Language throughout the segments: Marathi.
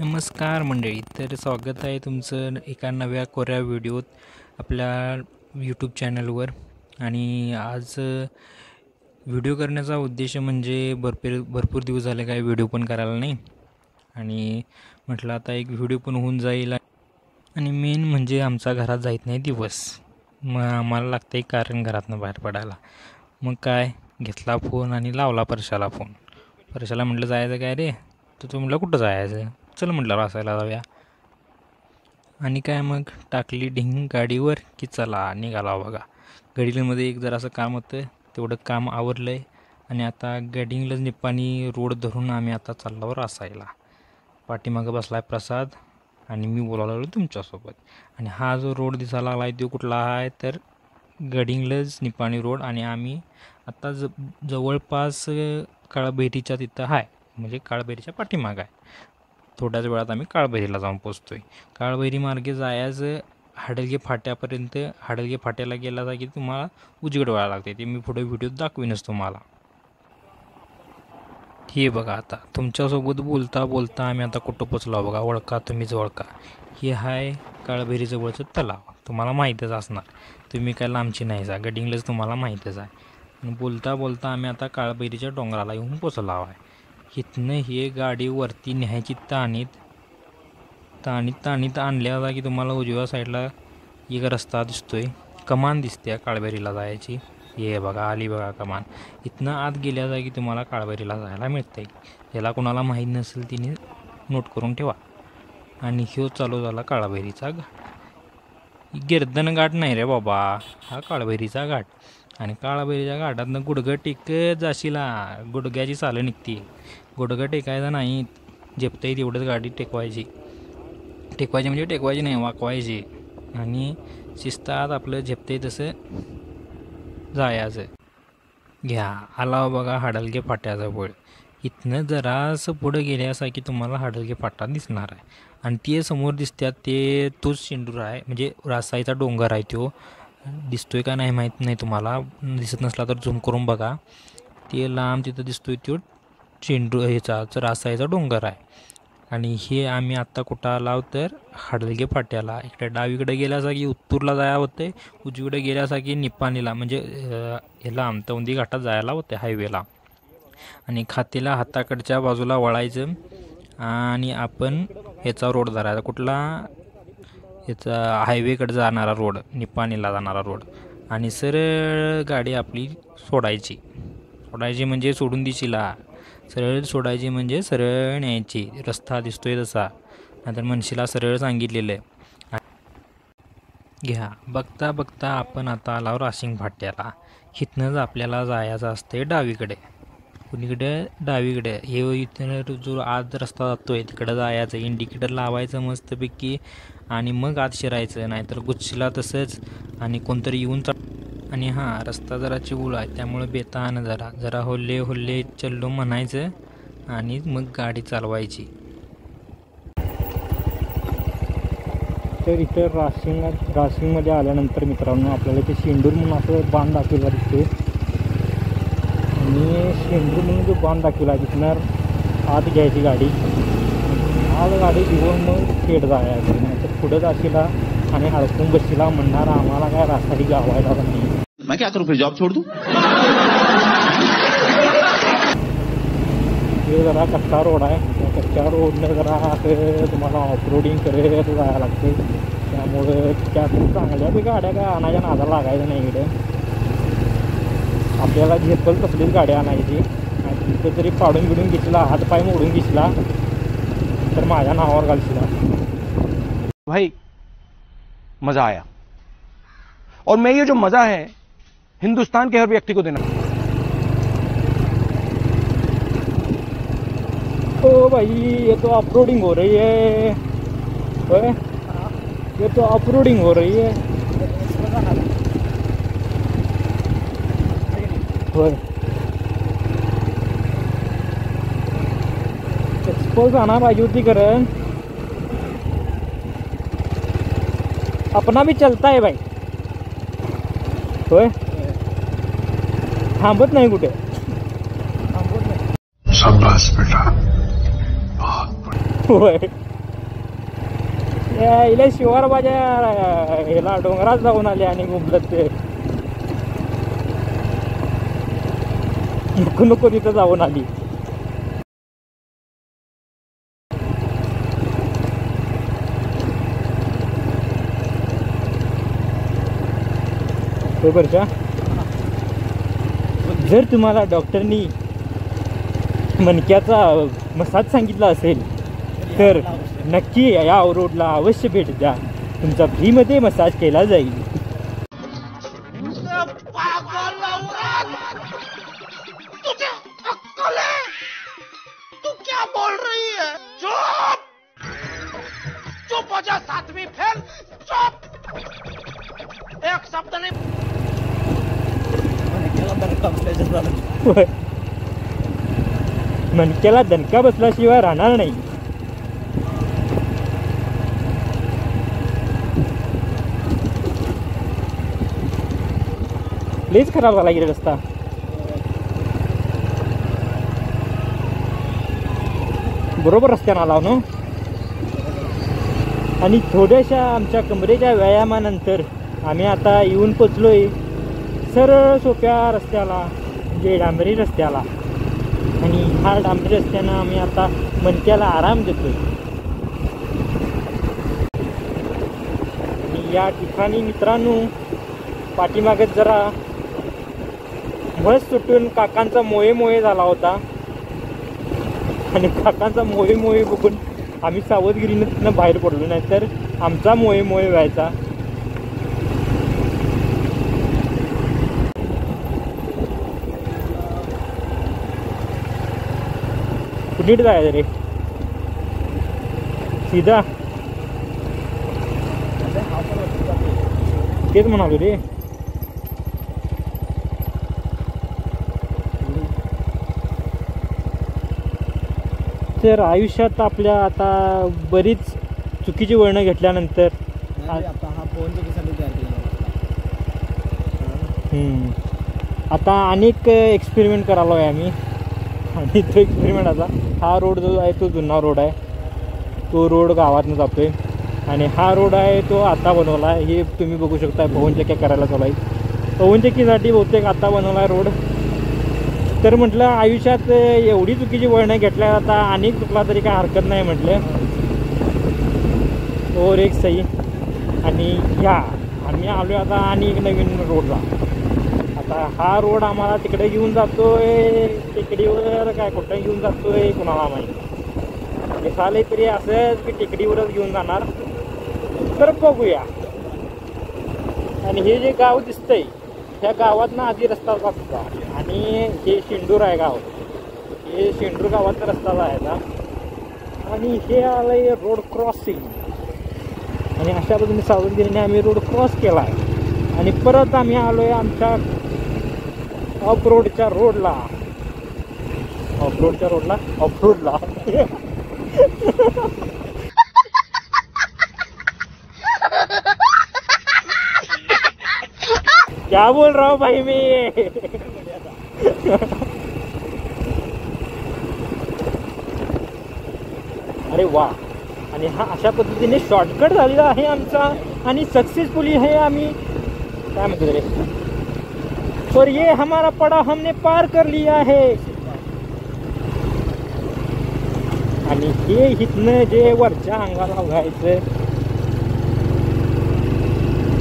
नमस्कार मंडळी, तर स्वागत आहे तुमचं एका नव्या कोऱ्या व्हिडिओत आपल्या यूट्यूब चॅनलवर. आणि आज व्हिडिओ करण्याचा उद्देश म्हणजे भरपूर दिवस झाले काय व्हिडिओ पण करायला नाही, आणि म्हटलं आता एक व्हिडिओ पण होऊन जाईल. आणि मेन म्हणजे आमचा घरात जात नाही दिवस, मग आम्हाला लागतं आहे कारण घरातनं बाहेर पडायला. मग काय घेतला फोन आणि लावला परशाला फोन. परशाला म्हटलं जायचं काय रे, तर तो म्हटलं कुठं जायचं, चल म्हटलं रासायला जाऊया. आणि काय मग टाकली ढिंग गाडीवर की चला निघाला. बघा गडिंगलजमध्ये एक जरासं काम होतं, तेवढं काम आवरलं आहे. आणि आता गडिंगलज निप्पाणी रोड धरून आम्ही आता चाललो रासायला. पाठीमागं बसला आहे प्रसाद आणि मी बोलायला लागलो तुमच्यासोबत. आणि हा जो रोड दिसायला लागला आहे तो कुठला आहे तर गडिंगलज निप्पाणी रोड. आणि आम्ही आता जवळपास काळभैरीच्या तिथं आहे, म्हणजे काळभैरीच्या पाठीमागं आहे. थोड्याच वेळात आम्ही काळभैरीला जाऊन पोचतो आहे. काळभैरी मार्गे जायचं हाडलगे फाट्यापर्यंत. हाडलगे फाट्याला गेला जा की तुम्हाला उजगड व्हायला लागते, ते मी पुढे व्हिडिओत दाखवीनच तुम्हाला. हे बघा आता तुमच्यासोबत बोलता बोलता आम्ही आता कुठं पोचलो बघा. ओळखा तुम्हीच ओळखा, हे आहे काळभैरीजवळचं तलाव. तुम्हाला माहीतच असणार, तुम्ही काय लांबची नाही जा, गडिंगलज तुम्हाला माहीतच आहे. आणि बोलता बोलता आम्ही आता काळभैरीच्या डोंगराला येऊन पोचलो आहे. इथनं हे गाडी वरती न्यायची ताणीत आणल्या की तुम्हाला उजव्या साईडला एक रस्ता दिसतोय, कमान दिसते काळभैरीला जायची. हे बघा आली बघा कमान. इथनं आत गेल्या की तुम्हाला काळभैरीला जायला मिळतं. ज्याला कोणाला माहीत नसेल तिने नोट करून ठेवा. आणि ह्यो चालू झाला काळभैरीचा घाट. गिरधन घाट नाही रे बाबा, हा काळभैरीचा घाट. आणि काळभैरीच्या घाटातनं गुडघं टेकत जाशीला, गुडघ्याची चालं निघते. गुडघं टेकायचं नाही, झेपतंय तेवढंच गाडी टेकवायची म्हणजे टेकवायची नाही, वाकवायची. आणि शिस्तात आपलं झेपतंय तसं जायचं. घ्या आला बघा हाडलगे फाट्याजवळ. इथनं जरासं पुढं गेल्यासा की तुम्हाला हाडलगे फाटा दिसणार आहे. आणि ते समोर दिसतात ते तोच शेंडूर आहे, म्हणजे रासाईचा डोंगर आहे. तो दिसतोय का नाही माहीत नाही, तुम्हाला दिसत नसला तर झूम करून बघा. ते लांब तिथं दिसतोय तो ह्याचा रासाईचा डोंगर आहे. आणि हे आम्ही आत्ता कुठं आलो तर हाडलगे फाट्याला. इकडे डावीकडे गेल्यासा की उत्तूरला जाया होते, उजवीकडे गेल्यासा की निप्पाणीला म्हणजे ह्याला आमतवंदी घाटात जायला होते हायवेला. आणि खातेला हाताकडच्या बाजूला वळायचं आणि आपण ह्याचा रोड धरायचा, कुठला ह्याचा हायवेकडे जाणारा रोड, निप्पाणीला जाणारा रोड. आणि सरळ गाडी आपली सोडायची म्हणजे सोडून दिशीला. सरळ सोडायची म्हणजे सरळ न्यायची. रस्ता दिसतोय तसा, नाहीतर मनशीला सरळ सांगितलेलं आहे. घ्या बघता बघता आपण आता आलो राशिंग फाट्याला. इथनंच आपल्याला जायचं असते डावीकडे. कुणीकडे डावीकडे. हे इथं जो आज रस्ता जातो आहे तिकडं जायचं, इंडिकेटर लावायचं मस्तपैकी आणि मग आत शिरायचं, नाहीतर गुच्छीला तसंच. आणि कोणतरी येऊन आणि हां रस्ता जरा चिवूळ आहे त्यामुळे बेतानं जरा होल्ले होल्ले चल्लो म्हणायचं आणि मग गाडी चालवायची. तर इथं राशिंगमध्ये आल्यानंतर मित्रांनो आपल्याला ते शेंडूर म्हणून असं बांध दाखवला दिसते. आणि शेंडूर म्हणून जो बांध दाखवला तिथनं आत घ्यायची गाडी. आत गाडी घेऊन मग खेड जायचं, नाहीतर पुढं जाशीला आणि अडकून बसशीला म्हणणार आम्हाला काय रासाडी गावायला नाही. मैं क्या करूं फिर, जॉब छोड़ दूं? हे जरा कच्चा रोड आहे, त्या कच्च्या रोडनं जरा असं तुम्हाला ऑफरोडिंग करत जायला लागते. त्यामुळं त्यातून चांगल्या बी गाड्या काय आणायच्या नादाला लागायचं नाही. इकडे आपल्याला झेपल तसलीच गाड्या आणायची. आणि तिथं जरी पाडून बिडून घेतला, हातपाय मोडून घेतला तर माझ्या नावावर घालशीला. भाई मजा आया, और मैं ये जो मजा है हिंदुस्तान के हर व्यक्ति को देना। ओ भाई ये तो ऑफरोडिंग हो रही है, ये तो ऑफरोडिंग हो रही है. एक्सपोज आना पाहिजे होती कारण अपना भी चलता है भाई. होय थांबत नाही कुठे. शाबाश बेटा, बहुत. होय. इला शिवार माझ्या ह्याला डोंगरात जाऊन आले आणि घुमलत ते नको नको तिथं जाऊन आली. बरं का, जर तुम्हाला डॉक्टरनी मणक्याचा मसाज सांगितला असेल तर नक्की या रोडला अवश्य भेट द्या. तुमचा फ्रीमध्ये मसाज केला जाईल. तू क्या बोल रही है? चुप चुप हो जा, सातवीं फेल. चुप, एक शब्द नहीं. मणक्याला दणका बसल्याशिवाय राहणार नाही. लईच खराब झाला गेला रस्ता. बरोबर रस्त्यानं आला ना. आणि थोड्याशा आमच्या कमरेच्या व्यायामानंतर आम्ही आता येऊन पोचलोय सरळ सोप्या रस्त्याला, जे डांबरी रस्त्याला. आणि ह्या डांबरी रस्त्यानं आम्ही आता मणक्याला आराम देतोय. आणि या ठिकाणी मित्रांनो पाठीमागत जरा बस सुटून काकांचा मोये मोये झाला होता. आणि काकांचा मोये मोये बघून आम्ही सावधगिरीनं तिथनं बाहेर पडलो, नाही तर आमचा मोये मोये व्हायचा. नीट जायचं रे सीधा. तेच म्हणालो रे. तर आयुष्यात आपल्या आता बरीच चुकीची वळणं घेतल्यानंतर आता अनेक एक्सपेरिमेंट करायला आहे आम्ही. आणि तो एक्सपेरिमेंट आता हा रोड जो आहे तो जुना रोड आहे. तो रोड गावातनं जातो आहे. आणि हा रोड आहे तो आता बनवला आहे. हे तुम्ही बघू शकता पवनचक्क्या करायला चालू आहे. पवनचक्कीसाठी बहुतेक आता बनवला आहे रोड. तर म्हटलं आयुष्यात एवढी चुकीची वळणं घेतल्या आता अनेक चुकला तरी काय हरकत नाही म्हटलं. और एक सही. आणि ह्या आम्ही आलो आता आणि एक नवीन रोडला. आता हा रोड आम्हाला तिकडे घेऊन जातोय, टेकडीवर काय कुठं घेऊन जातोय कुणाला माहिती. चालेल तरी असंच की टेकडीवरच घेऊन जाणार. तर बघूया. आणि हे जे गाव दिसतंय ह्या गावातनं आधी रस्ता जातो आणि हे शेंडूर आहे गाव. हे शेंडूर गावातनं रस्ता जायचा. आणि हे आलंय रोड क्रॉसिंग. आणि अशा पद्धतीने सावधगिरीने आम्ही रोड क्रॉस केला आहे. आणि परत आम्ही आलो आहे आमच्या ऑफरोडच्या रोडला. ऑफरोडला क्या बोल रहा हूँ भाई मैं. अरे वा. आणि हा अशा पद्धतीने शॉर्टकट झालेला आहे आमचा. आणि सक्सेसफुली आहे आम्ही काय म्हणतो रे. और ये हमारा पड़ा हमने पार कर लिया है. आणि हे इथनं जे वरच्या अंगाला व्हायचं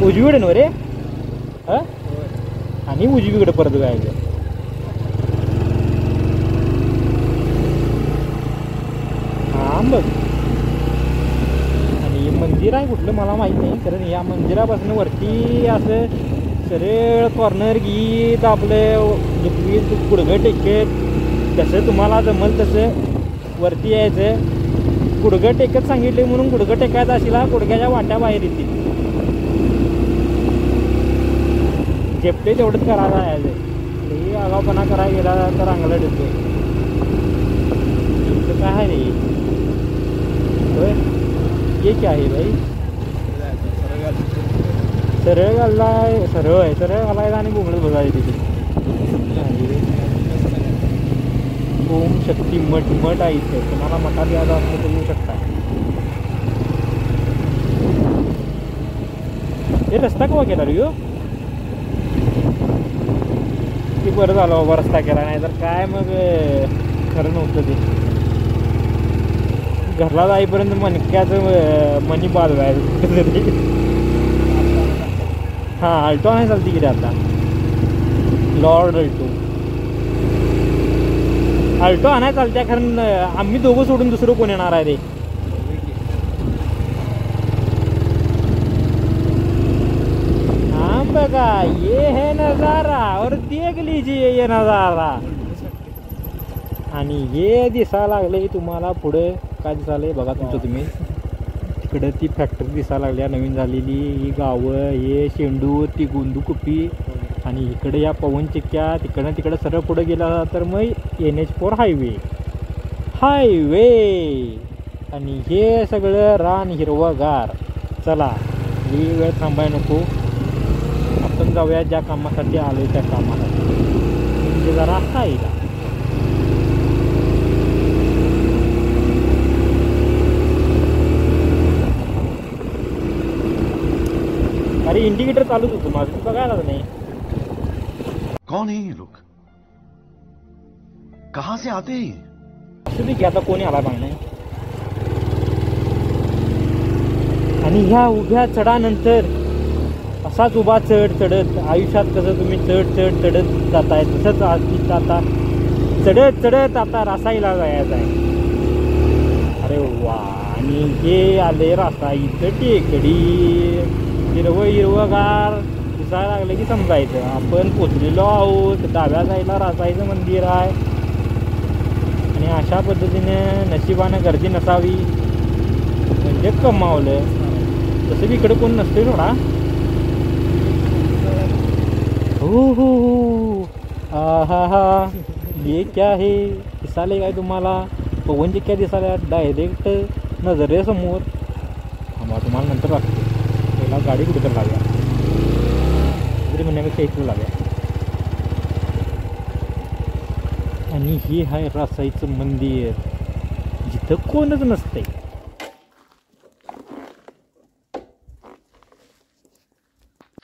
उजवीकडे रे. आणि उजवीकडे परत जायचं. हा बघ. आणि मंदिर आहे कुठलं मला माहित नाही, कारण या मंदिरापासून वरती असं सरळ कॉर्नर गीत आपलं गुडघं टेकत जसं तुम्हाला जमल तसं वरती यायचं. गुडघं टेकत सांगितले म्हणून गुडघं टेकायचं असेल गुडघ्याच्या वाट्या बाहेर येतील. झेपते तेवढंच करायला यायचं. हे आगावपणा करायला गेला तर अंगला देतो. तुमचं काय आहे रे. होय हे काय आहे भाई. सरळ घाललाय. सरळ घालायला आणि बोंगडत बघायला तिथे. ओम शक्ती मठ आहे इथे. तुम्हाला मठात यायला असं येऊ शकता. हे रस्ता केव्हा केला रे ह्यो? की बरं झालं बाबा रस्ता केला, नाही तर काय मग खरं नव्हतं ते. घरला जाईपर्यंत मणक्याचं मनी बाद व्हायचं. हां अल्टो नाही चालती की रे आता, लॉर्ड अल्टो आणाय चालत्या, कारण आम्ही दोघं सोडून दुसरं कोण येणार आहे रे. हाँ बघा ये है नजारा और देख लीजिए ये नजारा. आणि हे दिसायला लागले तुम्हाला पुढे काय दिसायलंय बघा तुमचं तुम्ही. तिकडं ती फॅक्टरी दिसायला लागल्या नवीन झालेली, ही गावं, हे शेंडूर, ती गोंदू कुप्पी, आणि इकडे या पवन चिक्क्या. तिकडं सरळ पुढे गेला तर मग NH4 हायवे. आणि हे सगळं रान हिरवगार. चला ही वेळ थांबाय नको, आपण जाऊया ज्या कामासाठी आलो त्या कामासाठी, म्हणजे जरा खायला. अरे इंडिकेटर चालूच होतं माझं, बघायला नाही. कौन है ये लोग? कहां से आते हैं? असं दे की आता कोणी आला पाहिजे. आणि ह्या उभ्या चढानंतर असाच उभा चढत आयुष्यात कसं तुम्ही चढत जाताय, तसंच आता चढत आता रासाईला जायचं आहे. अरे वा. आणि हे आले रासाईचं टेकडी, हिरवगार दिसायला लागलं की समजायचं आपण पोचलेलो आहोत. डाव्या साईडला रासाईचं मंदिर आहे. आणि अशा पद्धतीने नशिबानं गर्दी नसावी म्हणजे कमावलं. तसं बी इकडं कोण नसते थोडा. हो हा ये क्या है दिसाले काय तुम्हाला, पवन चिक्क्या दिसाल्या डायरेक्ट नजरेसमोर. आम्हाला तुम्हाला नंतर लागते. पहिला गाडी कुठे तर लाव्या, तरी म्हणण्यापेक्षा इकडे लाव्या. आणि हे आहे रासाईचं मंदिर, जिथं कोणच नसते.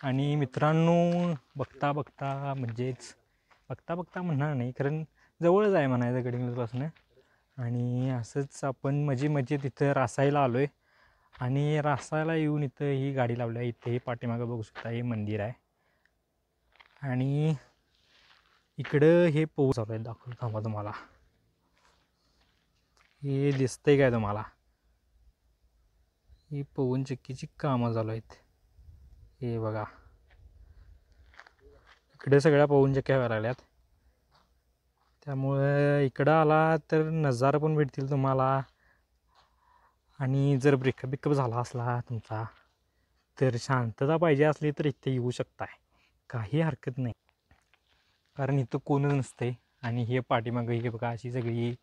आणि मित्रांनो बघता बघता म्हणणार नाही, कारण जवळच आहे म्हणायचं गडिंग्लजपासून. आणि असंच आपण मजे तिथं रासायला आलो आहे. आणि रासायला येऊन इथं ही गाडी लावली आहे. इथे पाठीमागं बघू शकता हे मंदिर आहे. आणि इकडं हे पोहू चालू आहे, दाखवतो थांबा तुम्हाला. हे दिसतंय काय तुम्हाला, ही पवन चक्कीची कामं चालू आहेत. हे बघा इकडे सगळ्या पवन चक्क्या व्हायला लागल्यात. त्यामुळे इकडं आला तर नजारा पण भेटतील तुम्हाला. आणि जर ब्रेकअप झाला असला तुमचा, तर शांतता पाहिजे असली तर इथे येऊ शकताय, काही हरकत नाही. कारण इथं कोणच नसते. आणि हे पाठीमागं हे बघा अशी सगळी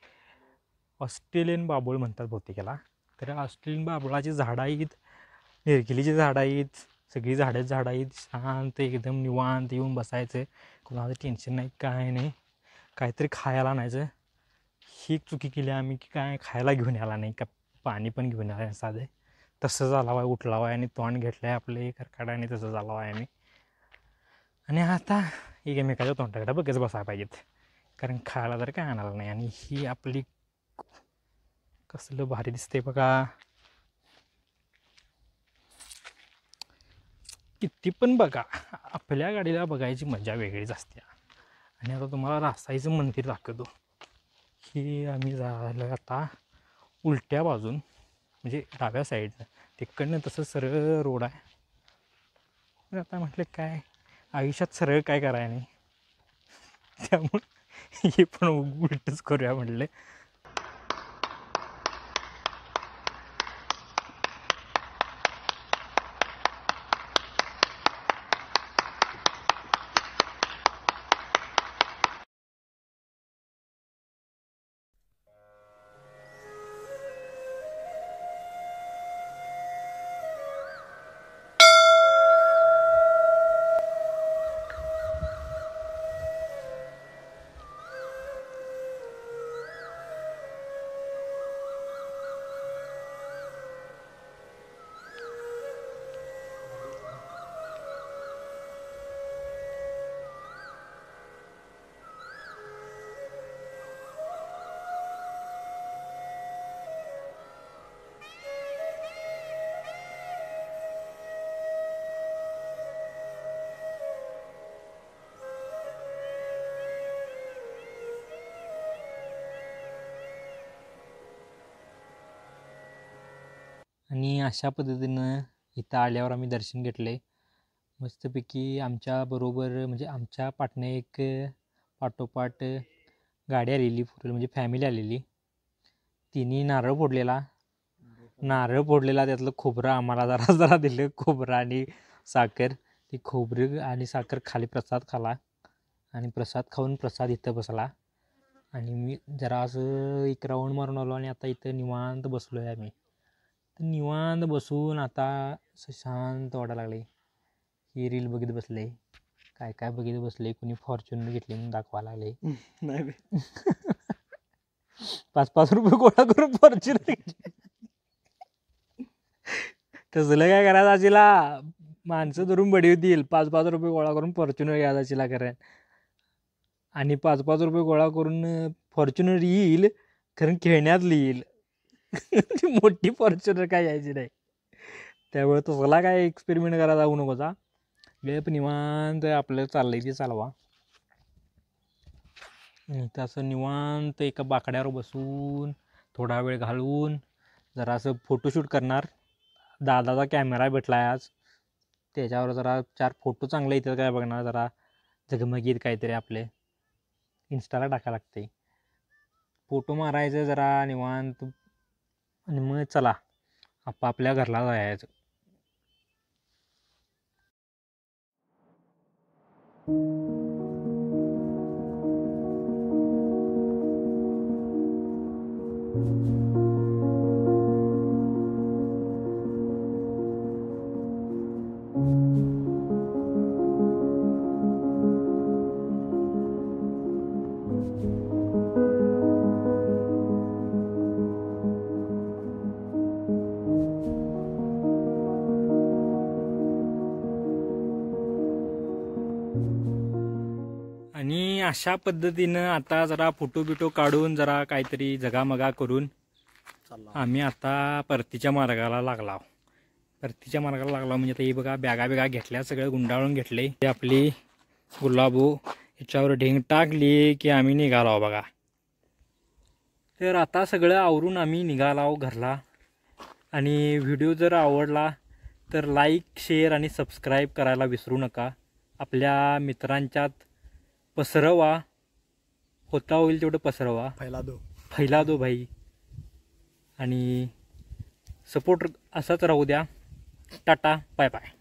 ऑस्ट्रेलियन बाबूळ म्हणतात बहुतेकला. तर ऑस्ट्रेलियन बाबुळाची झाडं आहेत, निरगिलीची झाडं आहेत, सगळी झाडं आहेत. शांत एकदम निवांत येऊन बसायचं, कोणाचं टेन्शन नाही काय नाही. काहीतरी खायला आणायचं. ही चुकी केली आम्ही की काय खायला घेऊन यायला नाही, का पाणी पण घेऊन यायला साधं. तसं झाला आहे, उठला आहे आणि तोंड घेतलं आहे आपले करकाडाने, तसं झालं आहे आम्ही. आणि आता एकमेकाच्या तोंडाकडे बघच बसायला पाहिजेत, कारण खायला तर काय आणायला नाही. आणि ही आपली कसलं भारी दिसते बघा. किती पण बघा, आपल्या गाडीला बघायची मजा वेगळीच असते. आणि आता तुम्हाला रासाईचं मंदिर दाखवतो. ही आम्ही झालं आता उलट्या बाजून, म्हणजे डाव्या साईडनं. तिकडनं तसं सरळ रोड आहे. पण आता म्हटलं काय आयुष्यात सरळ काय करायला नाही, त्यामुळे हे पण उलटच करूया म्हटलं. आणि अशा पद्धतीनं इथं आल्यावर आम्ही दर्शन घेतले. मस्तपैकी आमच्याबरोबर म्हणजे आमच्या पाटणे एक पाठोपाठ गाडी आलेली पूर्ण म्हणजे फॅमिली आलेली. तिने नारळ फोडलेला त्यातलं खोबरं आम्हाला जरा जरा दिलं. खोबरं आणि साखर. ती खोबरं आणि साखर खाली प्रसाद खाला आणि प्रसाद खाऊन प्रसाद इथं बसला. आणि मी जरा असं एक राऊंड मारून आलो आणि आता इथं निवांत बसलो आहे आम्ही. तर निवांत बसून आता असं शांत वाटायला लागले. ही रील बघित बसले, काय काय बघित बसले. कोणी फॉर्च्युनर घेतले म्हणून दाखवायला लागले. नाही 5-5 रुपये गोळा करून फॉर्च्युनर तसलं काय करायचं असेला. माणसं धरून बडी होतील. 5-5 रुपये गोळा करून फॉर्च्युनर घ्यायचा असेला कारण. आणि 5-5 रुपये गोळा करून फॉर्च्युनर येईल कारण खेळण्यातली येईल. ती मोठी फॉर्च्युनर काय यायची नाही. त्यामुळे तसला काय एक्सपेरिमेंट करायला जाऊ नकोसा. वेळ पण निवांत आपलं चाललंय ते चालवा. तसं निवांत एका बाकड्यावर बसून थोडा वेळ घालवून जरा असं फोटोशूट करणार. दादाचा कॅमेरा भेटला आहे आज. त्याच्यावर जरा 4 फोटो चांगले येतात काय बघणार. जरा झगमगीत काहीतरी आपले इंस्टाला टाकायला लागते. फोटो मारायचं जरा निवांत आणि मग चला आपापल्या घरला जायचं. आणि अशा पद्धतीनं आता जरा फोटो बिटो काढून जरा काहीतरी जगामगा करून आम्ही आता परतीच्या मार्गाला लागला. म्हणजे आता हे बघा बॅगा घेतल्या, सगळं गुंडाळून घेतले. ते आपली गुलाबो याच्यावर ढेंग टाकली की आम्ही निघालो बघा. तर आता सगळं आवरून आम्ही निघालो घरला. आणि व्हिडिओ जर आवडला तर लाईक, शेअर आणि सबस्क्राईब करायला विसरू नका. आपल्या मित्रांच्यात पसरवा. होता होईल तेवढं पसरवा. फैला दो भाई. आणि सपोर्ट असाच राहू द्या. Tata bye bye.